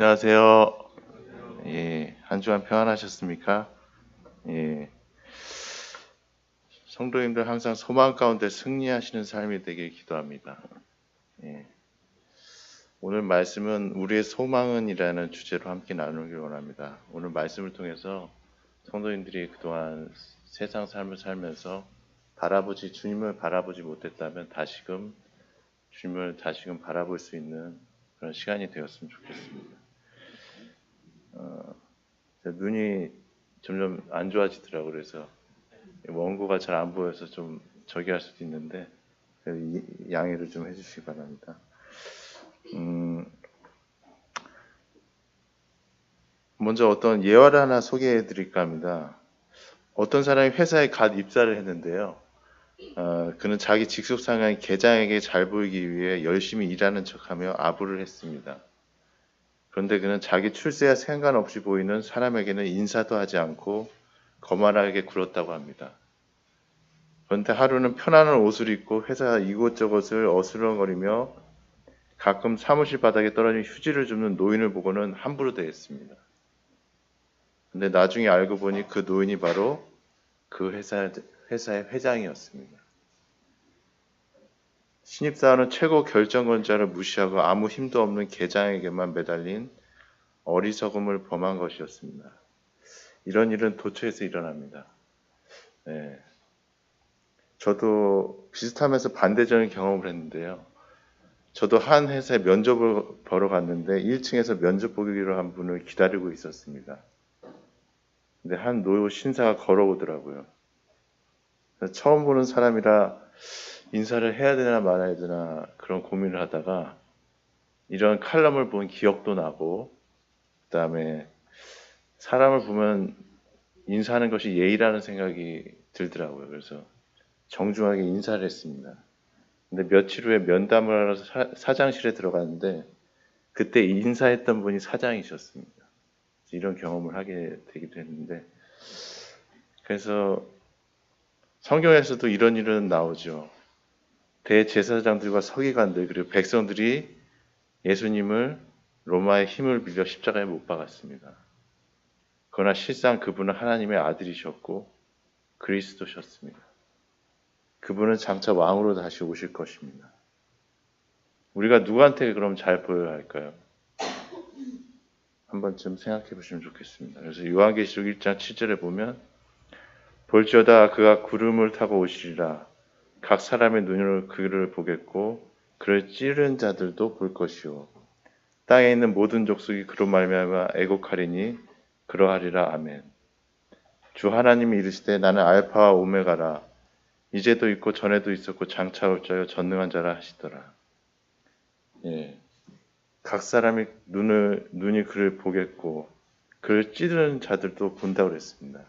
안녕하세요. 한 주간 평안하셨습니까? 예, 성도님들 항상 소망 가운데 승리하시는 삶이 되길 기도합니다. 예, 오늘 말씀은 우리의 소망은이라는 주제로 함께 나누길 원합니다. 오늘 말씀을 통해서 성도님들이 그동안 세상 삶을 살면서 주님을 바라보지 못했다면 주님을 다시금 바라볼 수 있는 그런 시간이 되었으면 좋겠습니다. 눈이 점점 안 좋아지더라고요. 그래서 원고가 잘 안 보여서 좀 저기 할 수도 있는데 양해를 좀 해주시기 바랍니다. 먼저 어떤 예화를 하나 소개해 드릴까 합니다. 어떤 사람이 회사에 갓 입사를 했는데요. 그는 자기 직속 상한 계장에게 잘 보이기 위해 열심히 일하는 척하며 아부를 했습니다. 그런데 그는 자기 출세와 상관없이 보이는 사람에게는 인사도 하지 않고 거만하게 굴었다고 합니다. 그런데 하루는 편안한 옷을 입고 회사 이곳저곳을 어슬렁거리며 가끔 사무실 바닥에 떨어진 휴지를 줍는 노인을 보고는 함부로 대했습니다. 근데 나중에 알고 보니 그 노인이 바로 그 회사의 회장이었습니다. 신입사원은 최고 결정권자를 무시하고 아무 힘도 없는 계장에게만 매달린 어리석음을 범한 것이었습니다. 이런 일은 도처에서 일어납니다. 네. 저도 비슷하면서 반대적인 경험을 했는데요. 저도 한 회사에 면접을 보러 갔는데 1층에서 면접 보기로 한 분을 기다리고 있었습니다. 근데 한 노 신사가 걸어오더라고요. 처음 보는 사람이라 인사를 해야 되나 말아야 되나 그런 고민을 하다가 이런 칼럼을 본 기억도 나고 그다음에 사람을 보면 인사하는 것이 예의라는 생각이 들더라고요. 그래서 정중하게 인사를 했습니다. 근데 며칠 후에 면담을 하러 사장실에 들어갔는데 그때 인사했던 분이 사장이셨습니다. 이런 경험을 하게 되기도 했는데 그래서 성경에서도 이런 일은 나오죠. 대제사장들과 서기관들 그리고 백성들이 예수님을 로마의 힘을 빌려 십자가에 못 박았습니다. 그러나 실상 그분은 하나님의 아들이셨고 그리스도셨습니다. 그분은 장차 왕으로 다시 오실 것입니다. 우리가 누구한테 그럼 잘 보여야 할까요? 한 번쯤 생각해 보시면 좋겠습니다. 그래서 요한계시록 1장 7절에 보면 볼지어다 그가 구름을 타고 오시리라. 각 사람의 눈으로 그를 보겠고 그를 찌른 자들도 볼 것이요. 땅에 있는 모든 족속이 그로 말미암아 애곡하리니 그러하리라. 아멘. 주 하나님이 이르시되 나는 알파와 오메가라. 이제도 있고 전에도 있었고 장차 올 자요 전능한 자라 하시더라. 예. 각 사람이 눈이 그를 보겠고 그를 찌르는 자들도 본다고 그랬습니다.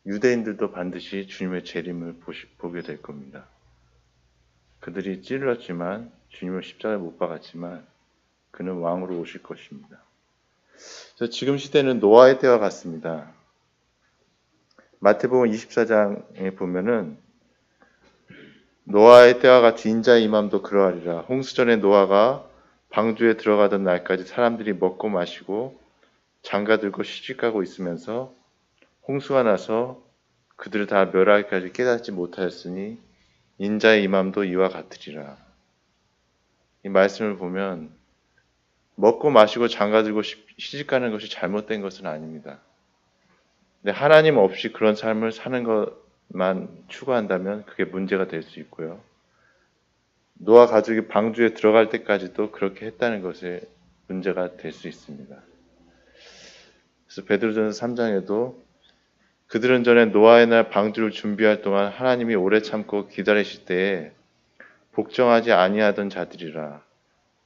유대인들도 반드시 주님의 재림을 보게 될 겁니다. 그들이 찔렀지만 주님을 십자가에 못 박았지만 그는 왕으로 오실 것입니다. 그래서 지금 시대는 노아의 때와 같습니다. 마태복음 24장에 보면은 노아의 때와 같이 인자의 임함도 그러하리라. 홍수전에 노아가 방주에 들어가던 날까지 사람들이 먹고 마시고 장가들고 시집가고 있으면서 홍수가 나서 그들을 다 멸하기까지 깨닫지 못하였으니 인자의 임함도 이와 같으리라. 이 말씀을 보면 먹고 마시고 장가들고 시집가는 것이 잘못된 것은 아닙니다. 근데 하나님 없이 그런 삶을 사는 것만 추구한다면 그게 문제가 될 수 있고요. 노아 가족이 방주에 들어갈 때까지도 그렇게 했다는 것에 문제가 될 수 있습니다. 그래서 베드로전서 3장에도 그들은 전에 노아의 날 방주를 준비할 동안 하나님이 오래 참고 기다리실 때에 복종하지 아니하던 자들이라.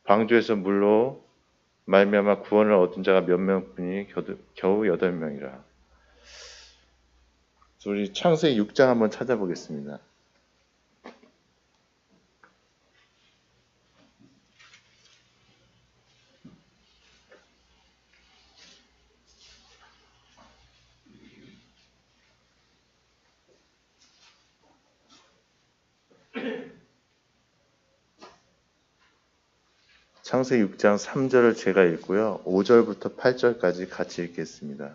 방주에서 물로 말미암아 구원을 얻은 자가 몇 명뿐이니 겨우 8명이라. 우리 창세기 6장 한번 찾아보겠습니다. 창세기 6장 3절을 제가 읽고요. 5절부터 8절까지 같이 읽겠습니다.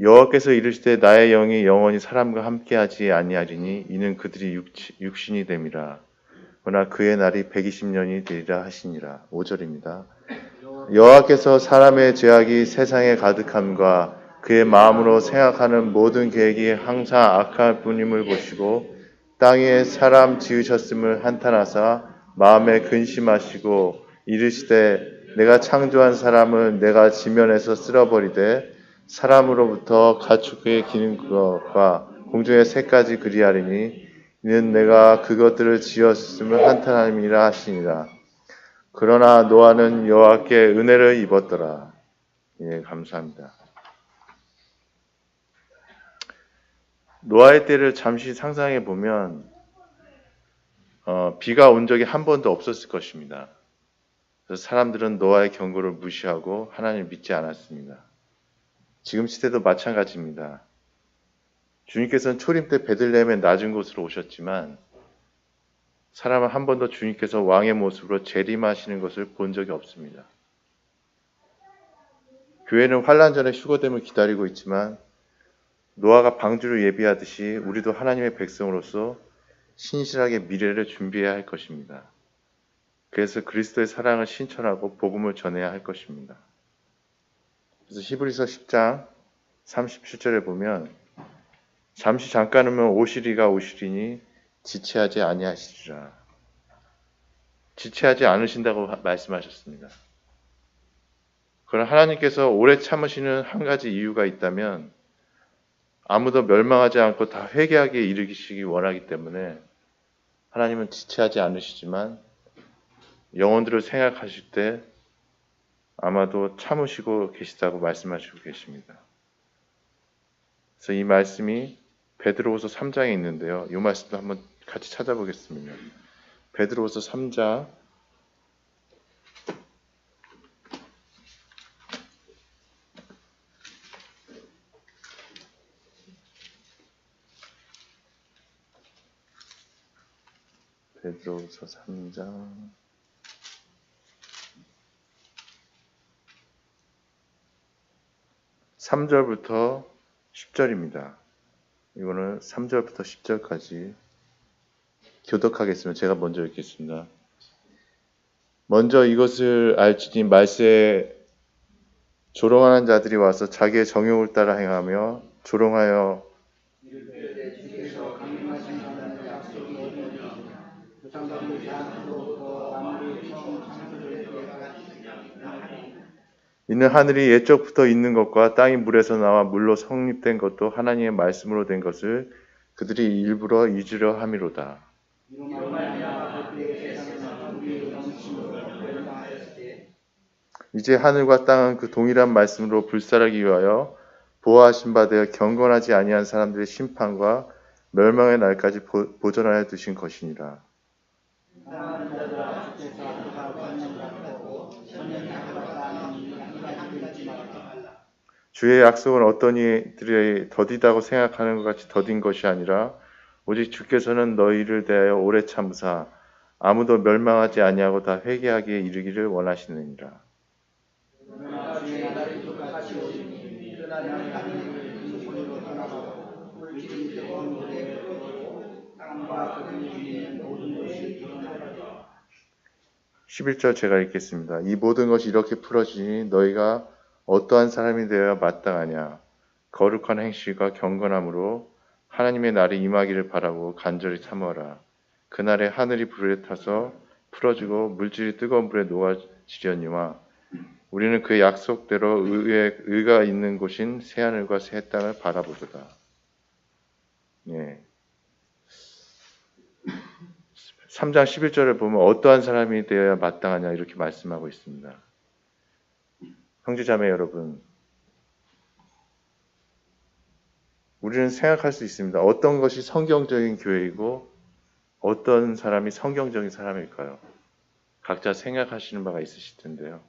여호와께서 이르시되 나의 영이 영원히 사람과 함께하지 아니하리니 이는 그들이 육신이 됨이라. 그러나 그의 날이 120년이 되리라 하시니라. 5절입니다. 여호와께서 사람의 죄악이 세상에 가득함과 그의 마음으로 생각하는 모든 계획이 항상 악할 뿐임을 보시고 땅에 사람 지으셨음을 한탄하사 마음에 근심하시고 이르시되 내가 창조한 사람을 내가 지면에서 쓸어버리되 사람으로부터 가축의 기는 것과 공중의 새까지 그리하리니 이는 내가 그것들을 지었음을 한탄함이라 하시니라. 그러나 노아는 여호와께 은혜를 입었더라. 예, 감사합니다. 노아의 때를 잠시 상상해 보면 비가 온 적이 한 번도 없었을 것입니다. 그래서 사람들은 노아의 경고를 무시하고 하나님을 믿지 않았습니다. 지금 시대도 마찬가지입니다. 주님께서는 초림 때 베들레헴의 낮은 곳으로 오셨지만 사람은 한 번도 주님께서 왕의 모습으로 재림하시는 것을 본 적이 없습니다. 교회는 환난 전에 휴거됨을 기다리고 있지만 노아가 방주를 예비하듯이 우리도 하나님의 백성으로서 신실하게 미래를 준비해야 할 것입니다. 그래서 그리스도의 사랑을 신천하고 복음을 전해야 할 것입니다. 그래서 히브리서 10장 37절에 보면 잠시 잠깐이면 오시리가 오시리니 지체하지 아니하시리라. 지체하지 않으신다고 말씀하셨습니다. 그러나 하나님께서 오래 참으시는 한 가지 이유가 있다면 아무도 멸망하지 않고 다 회개하게 이르시기 원하기 때문에 하나님은 지체하지 않으시지만 영혼들을 생각하실 때 아마도 참으시고 계시다고 말씀하시고 계십니다. 그래서 이 말씀이 베드로후서 3장에 있는데요. 이 말씀도 한번 같이 찾아보겠습니다. 베드로후서 3장 3절부터 10절입니다. 이거는 3절부터 10절까지 교독하겠습니다. 제가 먼저 읽겠습니다. 먼저 이것을 알지니 말세에 조롱하는 자들이 와서 자기의 정욕을 따라 행하며 조롱하여 이는 하늘이 옛적부터 있는 것과 땅이 물에서 나와 물로 성립된 것도 하나님의 말씀으로 된 것을 그들이 일부러 잊으려 함이로다. 이제 하늘과 땅은 그 동일한 말씀으로 불살하기 위하여 보호하신 바 되어 경건하지 아니한 사람들의 심판과 멸망의 날까지 보존하여 두신 것이니라. 주의 약속은 어떤 이들이 더디다고 생각하는 것 같이 더딘 것이 아니라 오직 주께서는 너희를 대하여 오래 참으사 아무도 멸망하지 아니하고 다 회개하기에 이르기를 원하시느니라. (11절) 제가 읽겠습니다. 이 모든 것이 이렇게 풀어지니 너희가 어떠한 사람이 되어야 마땅하냐. 거룩한 행실과 경건함으로 하나님의 날이 임하기를 바라고 간절히 참아라. 그날에 하늘이 불에 타서 풀어지고 물질이 뜨거운 불에 녹아지려니와 우리는 그 약속대로 의가 있는 곳인 새하늘과 새 땅을 바라보도다. 예. 3장 11절을 보면 어떠한 사람이 되어야 마땅하냐 이렇게 말씀하고 있습니다. 형제자매 여러분, 우리는 생각할 수 있습니다. 어떤 것이 성경적인 교회이고 어떤 사람이 성경적인 사람일까요? 각자 생각하시는 바가 있으실 텐데요.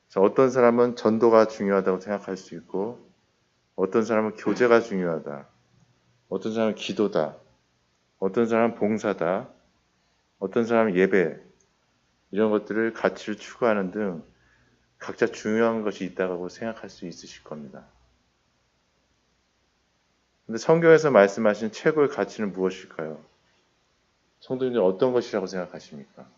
그래서 어떤 사람은 전도가 중요하다고 생각할 수 있고 어떤 사람은 교제가 중요하다. 어떤 사람은 기도다. 어떤 사람은 봉사다. 어떤 사람은 예배, 이런 것들을 가치를 추구하는 등 각자 중요한 것이 있다고 생각할 수 있으실 겁니다. 근데 성경에서 말씀하신 최고의 가치는 무엇일까요? 성도님들 어떤 것이라고 생각하십니까?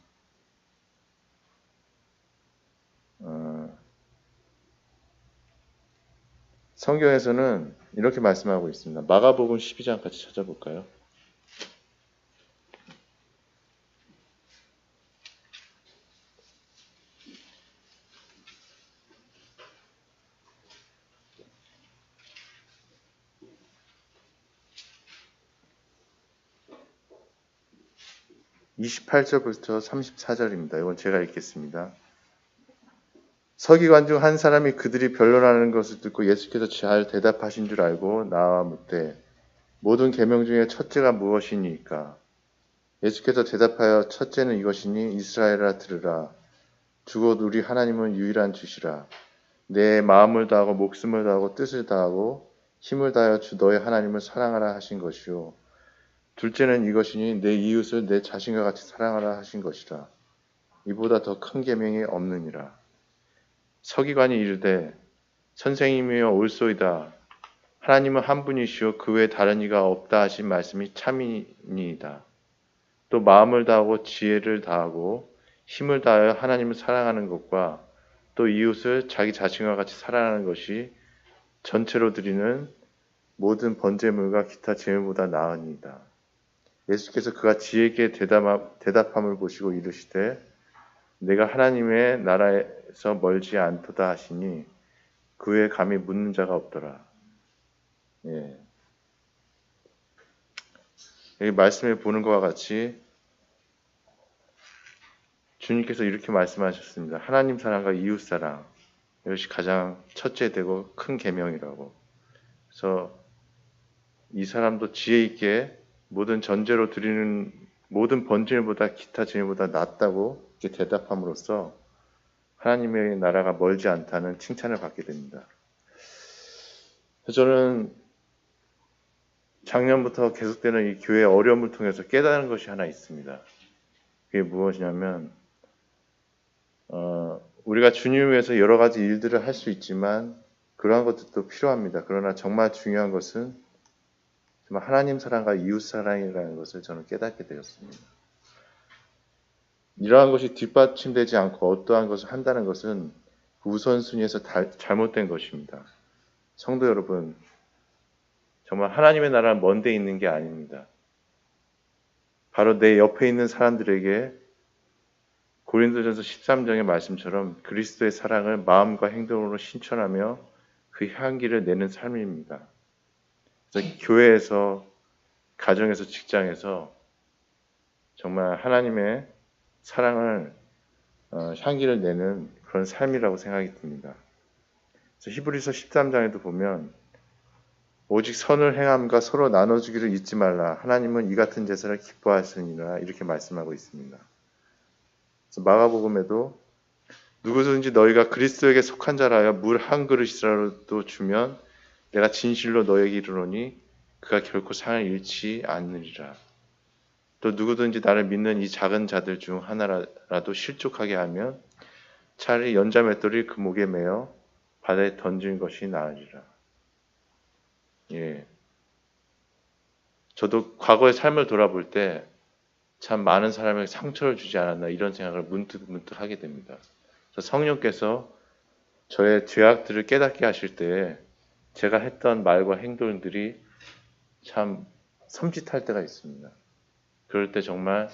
성경에서는 이렇게 말씀하고 있습니다. 마가복음 12장 같이 찾아볼까요? 28절부터 34절입니다. 이건 제가 읽겠습니다. 서기관 중 한 사람이 그들이 변론하는 것을 듣고 예수께서 잘 대답하신 줄 알고 나와 묻되 모든 계명 중에 첫째가 무엇이니까? 예수께서 대답하여 첫째는 이것이니 이스라엘아 들으라. 주곧 우리 하나님은 유일한 주시라. 내 마음을 다하고 목숨을 다하고 뜻을 다하고 힘을 다하여 주 너의 하나님을 사랑하라 하신 것이요. 둘째는 이것이니 내 이웃을 내 자신과 같이 사랑하라 하신 것이라. 이보다 더 큰 계명이 없느니라. 서기관이 이르되 선생님이여 옳소이다. 하나님은 한 분이시오 그 외에 다른 이가 없다 하신 말씀이 참이니이다. 또 마음을 다하고 지혜를 다하고 힘을 다하여 하나님을 사랑하는 것과 또 이웃을 자기 자신과 같이 사랑하는 것이 전체로 드리는 모든 번제물과 기타 제물보다 나으니이다. 예수께서 그가 지혜있게 대답함을 보시고 이르시되 내가 하나님의 나라에서 멀지 않도다 하시니 그 외에 감히 묻는 자가 없더라. 예. 여기 말씀에 보는 것과 같이 주님께서 이렇게 말씀하셨습니다. 하나님 사랑과 이웃 사랑, 이것이 가장 첫째 되고 큰 계명이라고. 그래서 이 사람도 지혜 있게 모든 전제로 드리는 모든 번제물보다 기타 제물보다 낫다고 이렇게 대답함으로써 하나님의 나라가 멀지 않다는 칭찬을 받게 됩니다. 저는 작년부터 계속되는 이 교회의 어려움을 통해서 깨달은 것이 하나 있습니다. 그게 무엇이냐면 우리가 주님을 위해서 여러 가지 일들을 할 수 있지만 그러한 것들도 필요합니다. 그러나 정말 중요한 것은 정말 하나님 사랑과 이웃 사랑이라는 것을 저는 깨닫게 되었습니다. 이러한 것이 뒷받침되지 않고 어떠한 것을 한다는 것은 그 우선순위에서 잘못된 것입니다. 성도 여러분, 정말 하나님의 나라는 먼 데 있는 게 아닙니다. 바로 내 옆에 있는 사람들에게 고린도전서 13장의 말씀처럼 그리스도의 사랑을 마음과 행동으로 실천하며 그 향기를 내는 삶입니다. 그래서 교회에서, 가정에서, 직장에서 정말 하나님의 사랑을 향기를 내는 그런 삶이라고 생각이 듭니다. 그래서 히브리서 13장에도 보면 오직 선을 행함과 서로 나눠주기를 잊지 말라. 하나님은 이 같은 제사를 기뻐하시니라 이렇게 말씀하고 있습니다. 그래서 마가복음에도 누구든지 너희가 그리스도에게 속한 자라여 물 한 그릇이라도 주면 내가 진실로 너에게 이르노니 그가 결코 상을 잃지 않으리라. 또 누구든지 나를 믿는 이 작은 자들 중 하나라도 실족하게 하면 차라리 연자 맷돌이 그 목에 매어 바다에 던진 것이 나으리라. 예. 저도 과거의 삶을 돌아볼 때 참 많은 사람에게 상처를 주지 않았나 이런 생각을 문득 하게 됩니다. 성령께서 저의 죄악들을 깨닫게 하실 때 제가 했던 말과 행동들이 참 섬찟할 때가 있습니다. 그럴 때 정말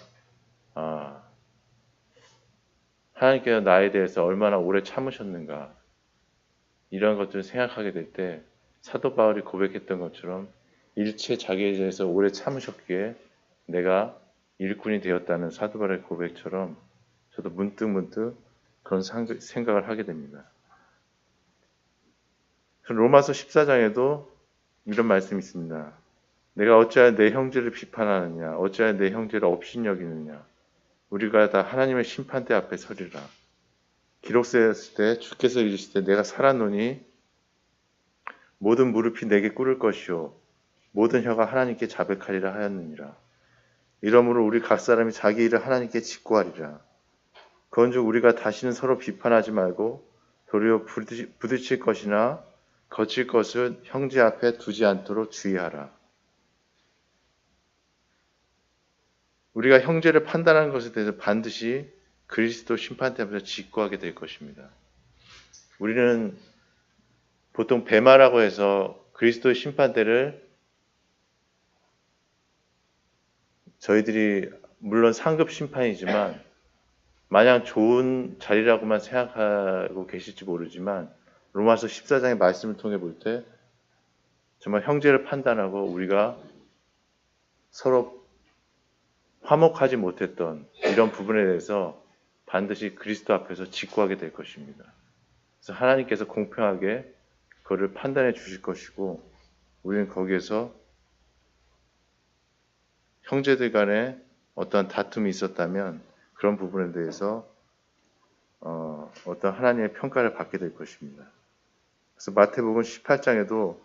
하나님께서 나에 대해서 얼마나 오래 참으셨는가 이런 것들을 생각하게 될 때 사도 바울이 고백했던 것처럼 일체 자기에 대해서 오래 참으셨기에 내가 일꾼이 되었다는 사도 바울의 고백처럼 저도 문득 그런 생각을 하게 됩니다. 로마서 14장에도 이런 말씀이 있습니다. 내가 어찌하여 내 형제를 비판하느냐 어찌하여 내 형제를 업신여기느냐 우리가 다 하나님의 심판대 앞에 서리라. 기록되었을 때 주께서 이르실 때 내가 살았노니 모든 무릎이 내게 꿇을 것이요 모든 혀가 하나님께 자백하리라 하였느니라. 이러므로 우리 각 사람이 자기 일을 하나님께 직고하리라. 그런즉 우리가 다시는 서로 비판하지 말고 도리어 부딪힐 것이나 거칠 것을 형제 앞에 두지 않도록 주의하라. 우리가 형제를 판단하는 것에 대해서 반드시 그리스도 심판대 앞에서 직고하게 될 것입니다. 우리는 보통 배마라고 해서 그리스도의 심판대를 저희들이 물론 상급 심판이지만 마냥 좋은 자리라고만 생각하고 계실지 모르지만 로마서 14장의 말씀을 통해 볼 때 정말 형제를 판단하고 우리가 서로 화목하지 못했던 이런 부분에 대해서 반드시 그리스도 앞에서 직고하게 될 것입니다. 그래서 하나님께서 공평하게 그것을 판단해 주실 것이고 우리는 거기에서 형제들 간에 어떤 다툼이 있었다면 그런 부분에 대해서 어떤 하나님의 평가를 받게 될 것입니다. 그래서 마태복음 18장에도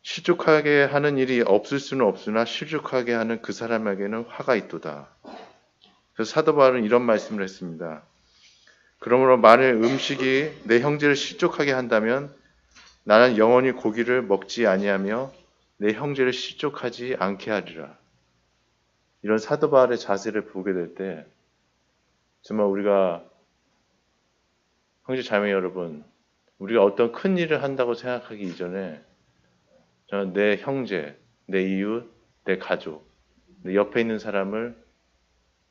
실족하게 하는 일이 없을 수는 없으나 실족하게 하는 그 사람에게는 화가 있도다. 그래서 사도 바울은 이런 말씀을 했습니다. 그러므로 만일 음식이 내 형제를 실족하게 한다면 나는 영원히 고기를 먹지 아니하며 내 형제를 실족하지 않게 하리라. 이런 사도 바울의 자세를 보게 될 때 정말 우리가 형제 자매 여러분, 우리가 어떤 큰 일을 한다고 생각하기 이전에 저는 내 형제, 내 이웃, 내 가족, 내 옆에 있는 사람을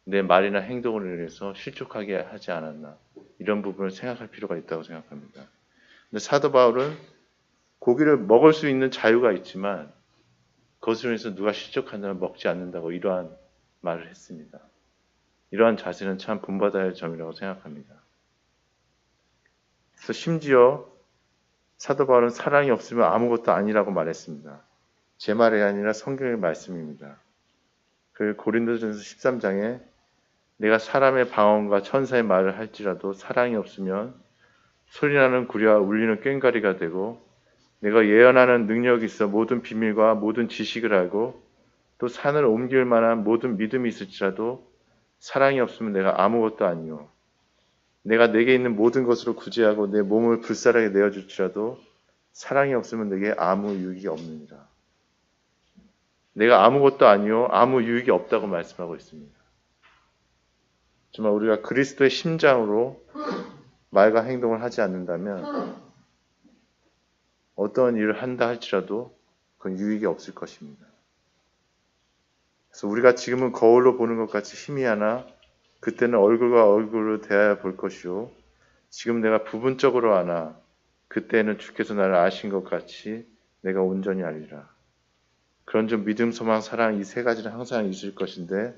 내 말이나 행동으로 인해서 실족하게 하지 않았나 이런 부분을 생각할 필요가 있다고 생각합니다. 근데 사도 바울은 고기를 먹을 수 있는 자유가 있지만 그것으로 인해서 누가 실족한다면 먹지 않는다고 이러한 말을 했습니다. 이러한 자세는 참 본받아야 할 점이라고 생각합니다. 그래서 심지어 사도 바울은 사랑이 없으면 아무것도 아니라고 말했습니다. 제 말이 아니라 성경의 말씀입니다. 그 고린도전서 13장에 내가 사람의 방언과 천사의 말을 할지라도 사랑이 없으면 소리나는 구려와 울리는 꽹과리가 되고 내가 예언하는 능력이 있어 모든 비밀과 모든 지식을 알고 또 산을 옮길 만한 모든 믿음이 있을지라도 사랑이 없으면 내가 아무것도 아니요. 내가 내게 있는 모든 것으로 구제하고 내 몸을 불사르게 내어줄지라도 사랑이 없으면 내게 아무 유익이 없느니라. 내가 아무것도 아니요. 아무 유익이 없다고 말씀하고 있습니다. 정말 우리가 그리스도의 심장으로 말과 행동을 하지 않는다면 어떤 일을 한다 할지라도 그건 유익이 없을 것입니다. 그래서 우리가 지금은 거울로 보는 것 같이 희미하나 그때는 얼굴과 얼굴로 대하여 볼 것이요. 지금 내가 부분적으로 아나 그때는 주께서 나를 아신 것 같이 내가 온전히 알리라. 그런즉 믿음, 소망, 사랑 이 세 가지는 항상 있을 것인데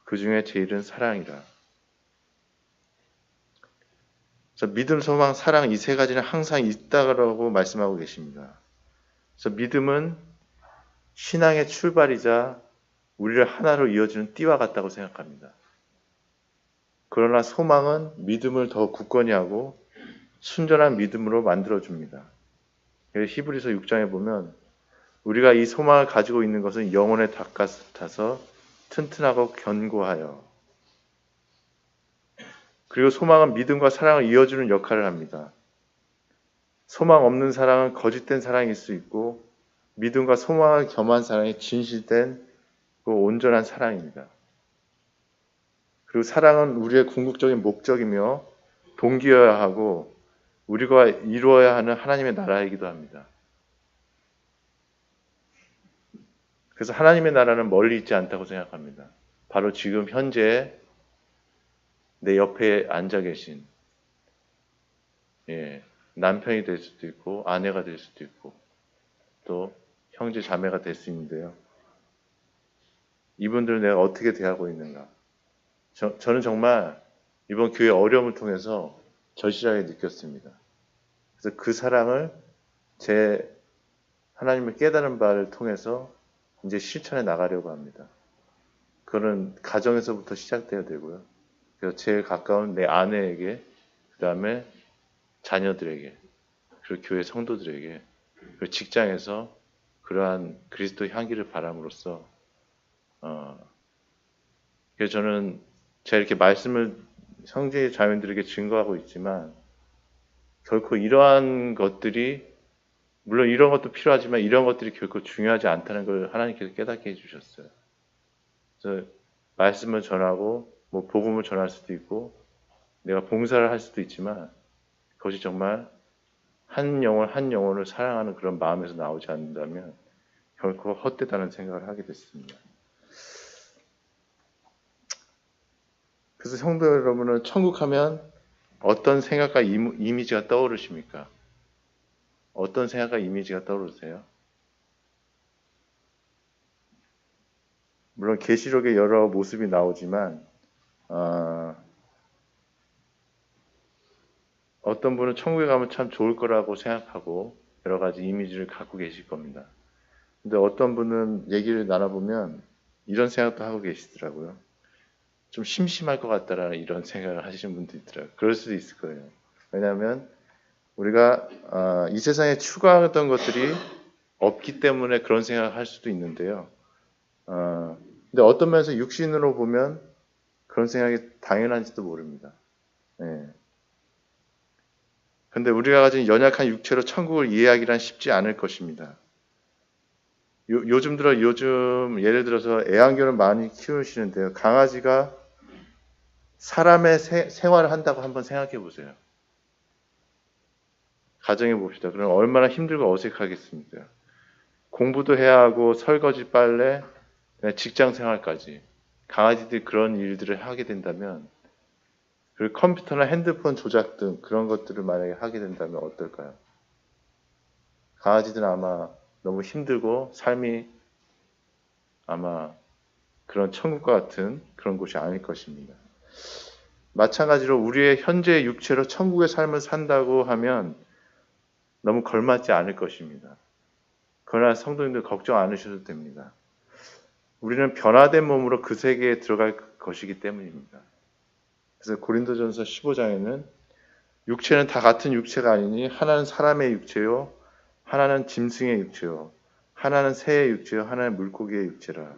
그 중에 제일은 사랑이라. 그래서 믿음, 소망, 사랑 이 세 가지는 항상 있다고 말씀하고 계십니다. 그래서 믿음은 신앙의 출발이자 우리를 하나로 이어주는 띠와 같다고 생각합니다. 그러나 소망은 믿음을 더 굳건히 하고 순전한 믿음으로 만들어줍니다. 히브리서 6장에 보면 우리가 이 소망을 가지고 있는 것은 영혼의 닭 같아서 튼튼하고 견고하여 그리고 소망은 믿음과 사랑을 이어주는 역할을 합니다. 소망 없는 사랑은 거짓된 사랑일 수 있고 믿음과 소망을 겸한 사랑이 진실된 그 온전한 사랑입니다. 그리고 사랑은 우리의 궁극적인 목적이며 동기여야 하고 우리가 이루어야 하는 하나님의 나라이기도 합니다. 그래서 하나님의 나라는 멀리 있지 않다고 생각합니다. 바로 지금 현재 내 옆에 앉아 계신 남편이 될 수도 있고 아내가 될 수도 있고 또 형제 자매가 될 수 있는데요. 이분들을 내가 어떻게 대하고 있는가. 저는 정말 이번 교회 어려움을 통해서 절실하게 느꼈습니다. 그래서 그 사랑을 제 하나님의 깨달은 바를 통해서 이제 실천해 나가려고 합니다. 그거는 가정에서부터 시작돼야 되고요. 그래서 제일 가까운 내 아내에게, 그 다음에 자녀들에게, 그리고 교회 성도들에게, 그리고 직장에서 그러한 그리스도 향기를 바람으로써 그래서 저는 제가 이렇게 말씀을 형제 자매들에게 증거하고 있지만 결코 이러한 것들이 물론 이런 것도 필요하지만 이런 것들이 결코 중요하지 않다는 걸 하나님께서 깨닫게 해주셨어요. 그래서 말씀을 전하고 뭐 복음을 전할 수도 있고 내가 봉사를 할 수도 있지만 그것이 정말 한 영혼 한 영혼을 사랑하는 그런 마음에서 나오지 않는다면 결코 헛되다는 생각을 하게 됐습니다. 그래서 성도 여러분은 천국 하면 어떤 생각과 이미지가 떠오르십니까? 어떤 생각과 이미지가 떠오르세요? 물론 계시록에 여러 모습이 나오지만 어떤 분은 천국에 가면 참 좋을 거라고 생각하고 여러 가지 이미지를 갖고 계실 겁니다. 근데 어떤 분은 얘기를 나눠보면 이런 생각도 하고 계시더라고요. 좀 심심할 것 같다라는 이런 생각을 하시는 분도 있더라고요. 그럴 수도 있을 거예요. 왜냐하면 우리가 이 세상에 추구하던 것들이 없기 때문에 그런 생각을 할 수도 있는데요. 근데 어떤 면에서 육신으로 보면 그런 생각이 당연한지도 모릅니다. 네. 근데 우리가 가진 연약한 육체로 천국을 이해하기란 쉽지 않을 것입니다. 요즘 예를 들어서 애완견을 많이 키우시는데요. 강아지가 사람의 생활을 한다고 한번 생각해 보세요. 가정해 봅시다. 그럼 얼마나 힘들고 어색하겠습니까? 공부도 해야 하고 설거지, 빨래, 직장 생활까지. 강아지들이 그런 일들을 하게 된다면 그리고 컴퓨터나 핸드폰 조작 등 그런 것들을 만약에 하게 된다면 어떨까요? 강아지들은 아마 너무 힘들고 삶이 아마 그런 천국과 같은 그런 곳이 아닐 것입니다. 마찬가지로 우리의 현재 육체로 천국의 삶을 산다고 하면 너무 걸맞지 않을 것입니다. 그러나 성도님들 걱정 않으셔도 됩니다. 우리는 변화된 몸으로 그 세계에 들어갈 것이기 때문입니다. 그래서 고린도전서 15장에는 육체는 다 같은 육체가 아니니 하나는 사람의 육체요, 하나는 짐승의 육체요, 하나는 새의 육체요, 하나는 물고기의 육체라.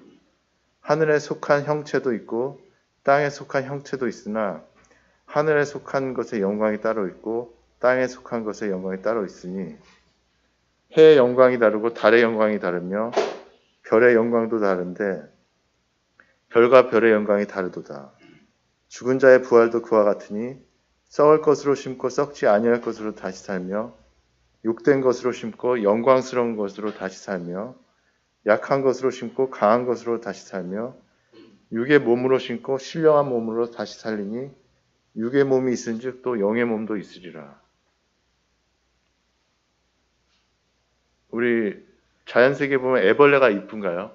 하늘에 속한 형체도 있고 땅에 속한 형체도 있으나 하늘에 속한 것의 영광이 따로 있고 땅에 속한 것의 영광이 따로 있으니 해의 영광이 다르고 달의 영광이 다르며 별의 영광도 다른데 별과 별의 영광이 다르도다. 죽은 자의 부활도 그와 같으니 썩을 것으로 심고 썩지 아니할 것으로 다시 살며 욕된 것으로 심고 영광스러운 것으로 다시 살며 약한 것으로 심고 강한 것으로 다시 살며 육의 몸으로 심고 신령한 몸으로 다시 살리니 육의 몸이 있은즉 또 영의 몸도 있으리라. 우리 자연세계 보면 애벌레가 이쁜가요?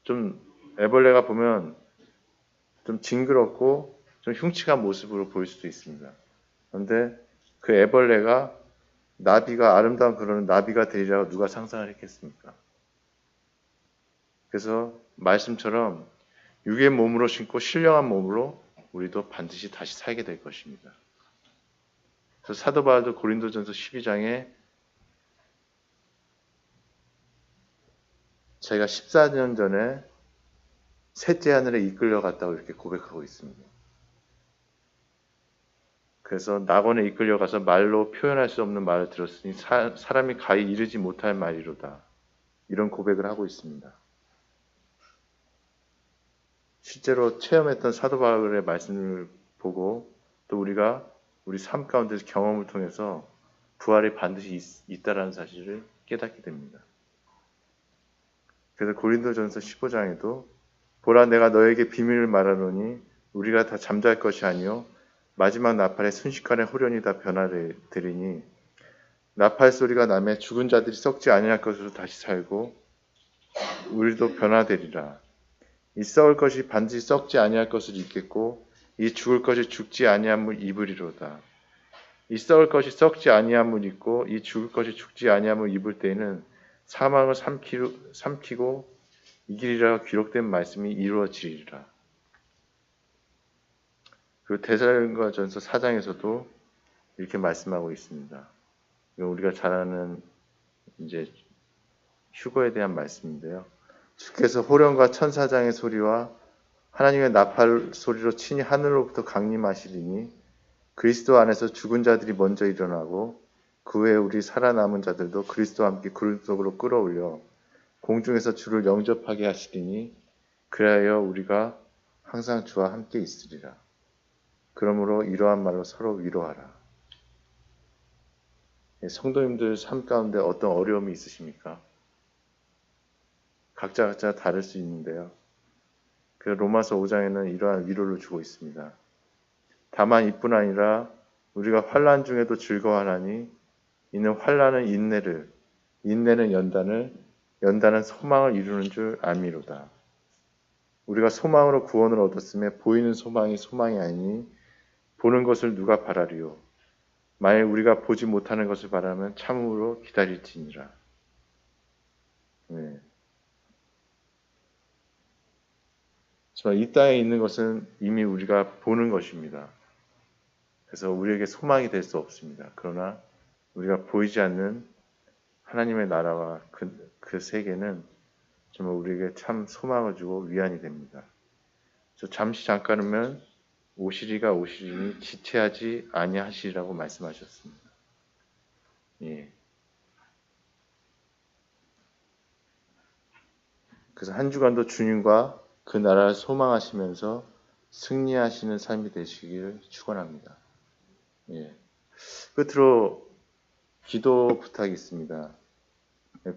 좀 애벌레가 보면 좀 징그럽고 좀 흉측한 모습으로 보일 수도 있습니다. 그런데 그 애벌레가 나비가 아름다운 그런 나비가 되리라고 누가 상상을 했겠습니까? 그래서 말씀처럼 육의 몸으로 신고 신령한 몸으로 우리도 반드시 다시 살게 될 것입니다. 그래서 사도 바울도 고린도전서 12장에 제가 14년 전에 셋째 하늘에 이끌려갔다고 이렇게 고백하고 있습니다. 그래서 낙원에 이끌려가서 말로 표현할 수 없는 말을 들었으니 사람이 가히 이르지 못할 말이로다. 이런 고백을 하고 있습니다. 실제로 체험했던 사도 바울의 말씀을 보고 또 우리가 우리 삶 가운데서 경험을 통해서 부활이 반드시 있다라는 사실을 깨닫게 됩니다. 그래서 고린도전서 15장에도 보라 내가 너에게 비밀을 말하노니 우리가 다 잠잘 것이 아니요 마지막 나팔의 순식간에 호련히 다 변화되리니 나팔 소리가 나매 죽은 자들이 썩지 아니할 것으로 다시 살고 우리도 변화되리라. 이 썩을 것이 반드시 썩지 아니할 것을 입겠고 이 죽을 것이 죽지 아니함을 입으리로다. 이 썩을 것이 썩지 아니함을 입고 이 죽을 것이 죽지 아니함을 입을 때에는 사망을 삼키고 이기리라 기록된 말씀이 이루어지리라. 그리고 데살로니가전서 4장에서도 이렇게 말씀하고 있습니다. 우리가 잘 아는 이제 휴거에 대한 말씀인데요. 주께서 호령과 천사장의 소리와 하나님의 나팔 소리로 친히 하늘로부터 강림하시리니 그리스도 안에서 죽은 자들이 먼저 일어나고 그 후에 우리 살아남은 자들도 그리스도와 함께 구름 속으로 끌어올려 공중에서 주를 영접하게 하시리니 그리하여 우리가 항상 주와 함께 있으리라. 그러므로 이러한 말로 서로 위로하라. 성도님들 삶 가운데 어떤 어려움이 있으십니까? 각자 다를 수 있는데요. 그 로마서 5장에는 이러한 위로를 주고 있습니다. 다만 이뿐 아니라 우리가 환난 중에도 즐거워하나니 이는 환난은 인내를, 인내는 연단을, 연단은 소망을 이루는 줄 알미로다. 우리가 소망으로 구원을 얻었음에 보이는 소망이 소망이 아니니 보는 것을 누가 바라리요. 만일 우리가 보지 못하는 것을 바라면 참으로 기다릴지니라. 네. 이 땅에 있는 것은 이미 우리가 보는 것입니다. 그래서 우리에게 소망이 될 수 없습니다. 그러나 우리가 보이지 않는 하나님의 나라와 그 세계는 정말 우리에게 참 소망을 주고 위안이 됩니다. 잠깐이면 오시리가 오시리니 지체하지 아니하시리라고 말씀하셨습니다. 예. 그래서 한 주간도 주님과 그 나라를 소망하시면서 승리하시는 삶이 되시기를 축원합니다. 예. 끝으로 기도 부탁이 있습니다.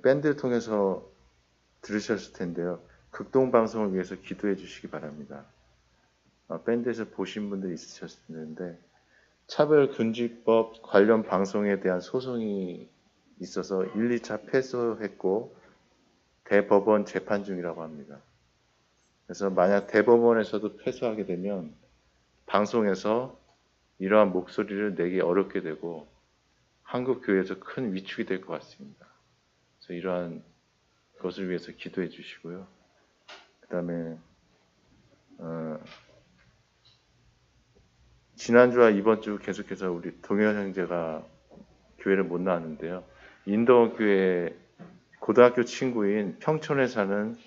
밴드를 통해서 들으셨을 텐데요. 극동 방송을 위해서 기도해 주시기 바랍니다. 밴드에서 보신 분들이 있으셨을 텐데 차별금지법 관련 방송에 대한 소송이 있어서 1, 2차 패소했고 대법원 재판 중이라고 합니다. 그래서 만약 대법원에서도 패소하게 되면 방송에서 이러한 목소리를 내기 어렵게 되고 한국 교회에서 큰 위축이 될 것 같습니다. 그래서 이러한 것을 위해서 기도해 주시고요. 그 다음에 지난주와 이번 주 계속해서 우리 동현 형제가 교회를 못 나왔는데요. 인도 교회 고등학교 친구인 평촌에 사는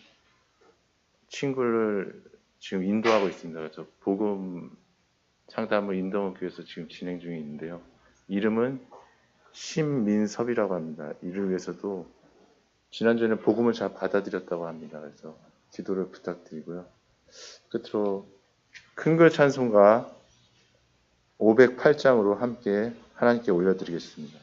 친구를 지금 인도하고 있습니다. 그래서 복음 상담을 인도 교회에서 지금 진행 중에 있는데요. 이름은 신민섭이라고 합니다. 이를 위해서도 지난주에는 복음을 잘 받아들였다고 합니다. 그래서 기도를 부탁드리고요. 끝으로 큰글 찬송가 508장으로 함께 하나님께 올려드리겠습니다.